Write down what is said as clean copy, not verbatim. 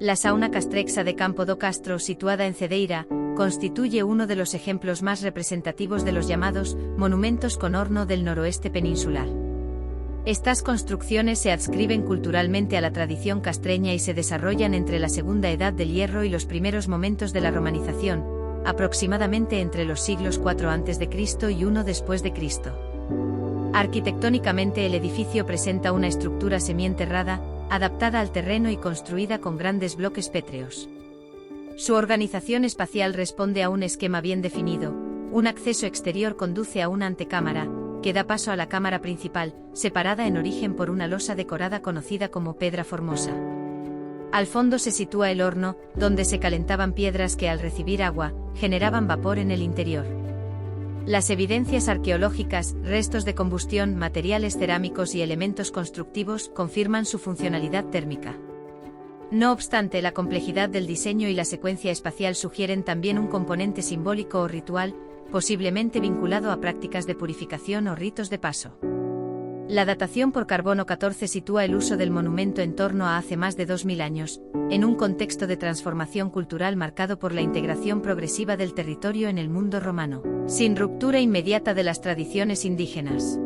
La sauna Castrexa de Campo do Castro, situada en Cedeira, constituye uno de los ejemplos más representativos de los llamados monumentos con horno del noroeste peninsular. Estas construcciones se adscriben culturalmente a la tradición castreña y se desarrollan entre la Segunda Edad del Hierro y los primeros momentos de la romanización, aproximadamente entre los siglos IV a.C. y I después de Cristo. Arquitectónicamente el edificio presenta una estructura semienterrada, adaptada al terreno y construida con grandes bloques pétreos. Su organización espacial responde a un esquema bien definido. Un acceso exterior conduce a una antecámara, que da paso a la cámara principal, separada en origen por una losa decorada conocida como Pedra Formosa. Al fondo se sitúa el horno, donde se calentaban piedras que al recibir agua, generaban vapor en el interior. Las evidencias arqueológicas, restos de combustión, materiales cerámicos y elementos constructivos confirman su funcionalidad térmica. No obstante, la complejidad del diseño y la secuencia espacial sugieren también un componente simbólico o ritual, posiblemente vinculado a prácticas de purificación o ritos de paso. La datación por carbono 14 sitúa el uso del monumento en torno a hace más de 2000 años, en un contexto de transformación cultural marcado por la integración progresiva del territorio en el mundo romano, sin ruptura inmediata de las tradiciones indígenas.